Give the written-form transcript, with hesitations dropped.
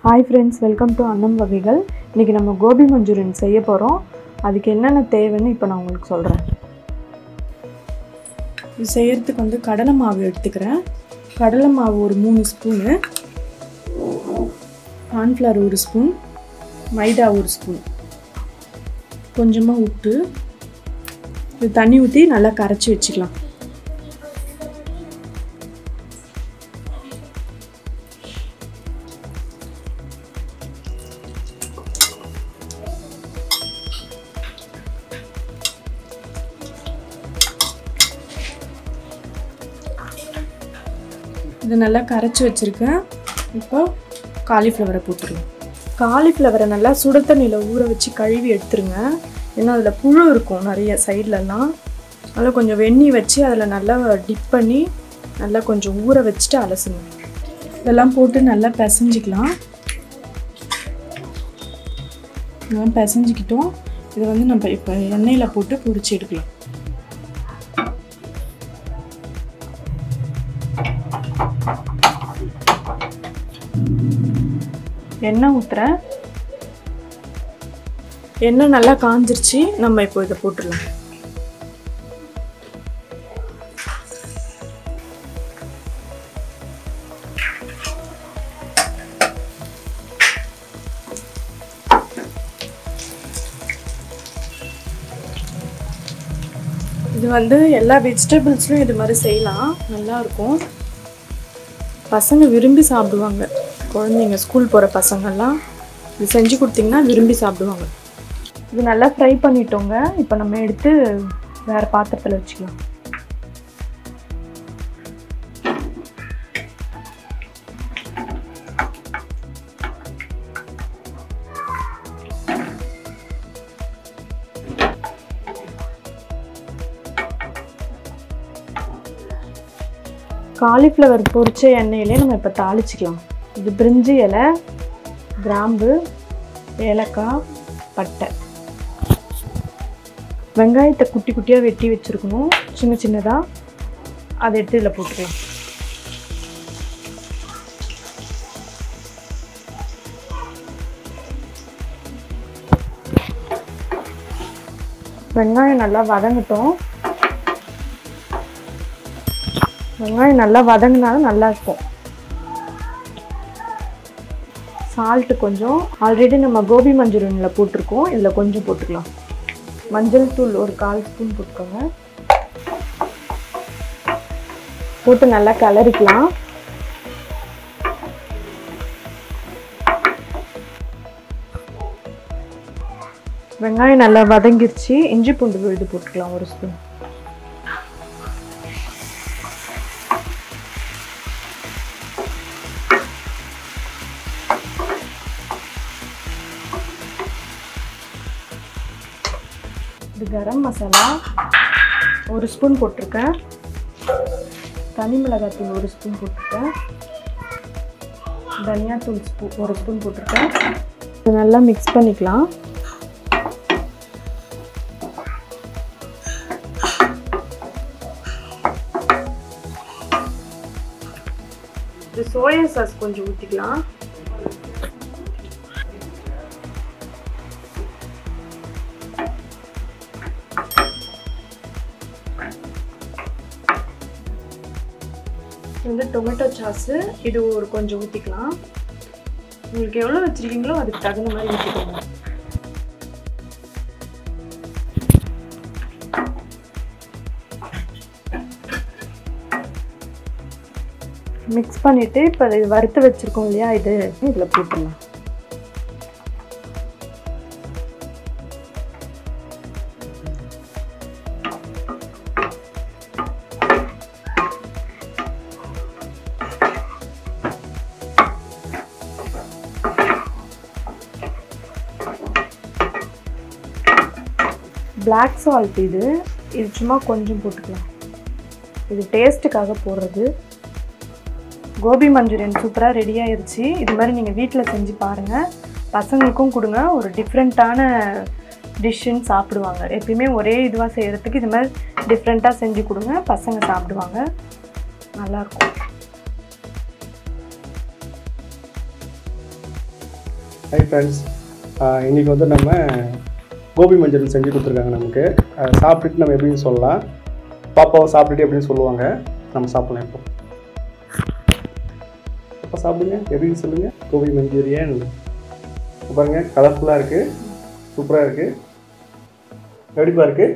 Hi friends, welcome to Annam Vagaigal. இன்னைக்கு நம்ம Gopi Manchurian செய்ய போறோம். அதுக்கு என்னென்ன தேவைன்னு இப்போ நான் உங்களுக்கு சொல்றேன். இது செய்யிறதுக்கு வந்து கடலை மாவு எடுத்துக்கிறேன். கடலை மாவு ஒரு 3 ஸ்பூன், கார்ன் ஃப்ளவர் 1 ஸ்பூன், மைதா 1 ஸ்பூன், கொஞ்சமா உப்பு, இது தண்ணி ஊற்றி நல்லா கரைச்சி வச்சுக்கலாம். இது நல்லா கரைச்சி வச்சுருக்கேன். இப்போ காலிஃப்ளவரை போட்டுருங்க. காலிஃப்ளவரை நல்லா சுட தண்ணியில் ஊற வச்சு கழுவி எடுத்துருங்க. ஏன்னா அதில் புழு இருக்கும் நிறைய சைட்லலாம். அதில் கொஞ்சம் வெந்நீர் வச்சு அதில் நல்லா டிப் பண்ணி நல்லா கொஞ்சம் ஊற வச்சுட்டு அலசுங்க. இதெல்லாம் போட்டு நல்லா பிசைஞ்சிக்கலாம். இதெல்லாம் பிசைஞ்சிக்கிட்டோம். இதை வந்து நம்ம இப்போ எண்ணெயில் போட்டு பொரிச்சு எடுக்கலாம். எண்ணெய் ஊற்றுறேன். எண்ணெய் நல்லா காஞ்சிருச்சு. நம்ம இப்போ இதை போட்டுடலாம். இது வந்து எல்லா வெஜிடபிள்ஸ்லையும் இது மாதிரி செய்யலாம், நல்லாயிருக்கும். பசங்க விரும்பி சாப்பிடுவாங்க. குழந்தைங்க ஸ்கூல் போகிற பசங்கள்லாம் இது செஞ்சு கொடுத்தீங்கன்னா விரும்பி சாப்பிடுவாங்க. இது நல்லா ஃப்ரை பண்ணிட்டோங்க. இப்போ நம்ம எடுத்து வேறு பாத்திரத்தில் வச்சுக்கலாம். காலிஃப்ளவர் பொரிச்ச எண்ணெயிலே நம்ம இப்போ தாளிச்சிக்கலாம். இது பிரிஞ்சி இலை, கிராம்பு, ஏலக்காய், பட்டை, வெங்காயத்தை குட்டி குட்டியாக வெட்டி வச்சுருக்கணும், சின்ன சின்னதாக. அதை எடுத்து இதில் போட்டுக்கலாம். வெங்காயம் நல்லா வதங்கட்டும். வெங்காயம் நல்லா வதங்கினாலும் நல்லாயிருக்கும். சால்ட்டு கொஞ்சம், ஆல்ரெடி நம்ம கோபி மஞ்சூரியனில் போட்டிருக்கோம், இதில் கொஞ்சம் போட்டுக்கலாம். மஞ்சள் தூள் ஒரு 1/4 ஸ்பூன் போட்டுக்கோங்க. போட்டு நல்லா கிளறிக்கலாம். வெங்காயம் நல்லா வதங்கிருச்சு. இஞ்சி பூண்டு விழுது போட்டுக்கலாம் 1 ஸ்பூன். இது கரம் மசாலா 1 ஸ்பூன் போட்டிருக்கேன். தனி மிளகாத்தூள் 1 ஸ்பூன் போட்டிருக்கேன். தனியாத்தூள் 1 ஸ்பூன் போட்டிருக்கேன். இது நல்லா மிக்ஸ் பண்ணிக்கலாம். இது சோயா சாஸ் கொஞ்சம் ஊற்றிக்கலாம். வந்து டொமேட்டோ சாஸு இது ஒரு கொஞ்சம் ஊற்றிக்கலாம். உங்களுக்கு எவ்வளோ வச்சுருக்கீங்களோ அதுக்கு தகுந்த மாதிரி ஊற்றிக்கோங்க. மிக்ஸ் பண்ணிவிட்டு இப்போ இது வறுத்து வச்சுருக்கோம் இல்லையா, இது இதில் போட்டுடலாம். பிளாக் சால்ட் இது சும்மா கொஞ்சம் போட்டுக்கலாம். இது டேஸ்ட்டுக்காக போடுறது. கோபி மஞ்சூரியன் சூப்பராக ரெடி ஆயிடுச்சு. இது மாதிரி நீங்கள் வீட்டில் செஞ்சு பாருங்கள். பசங்களுக்கும் கொடுங்க. ஒரு டிஃப்ரெண்ட்டான டிஷ்ஷுன்னு சாப்பிடுவாங்க. எப்பயுமே ஒரே இதுவாக செய்கிறதுக்கு இது மாதிரி டிஃப்ரெண்ட்டாக செஞ்சு கொடுங்க. பசங்க சாப்பிடுவாங்க, நல்லாயிருக்கும். ஹாய் ஃப்ரெண்ட்ஸ், இன்றைக்கி வந்து நம்ம கோபி மஞ்சூரியன் செஞ்சு கொடுத்துருக்காங்க. நமக்கு சாப்பிட்டுட்டு நம்ம எப்படின்னு சொல்லலாம். பாப்பாவை சாப்பிட்டுட்டு எப்படின்னு சொல்லுவாங்க. நம்ம சாப்பிட்லாம். இப்போ சாப்பிடுங்க, எப்படின்னு சொல்லுங்கள். கோபி மஞ்சூரியன் பாருங்கள், கலர்ஃபுல்லாக இருக்குது, சூப்பராக இருக்குது. எப்படிப்பா இருக்குது?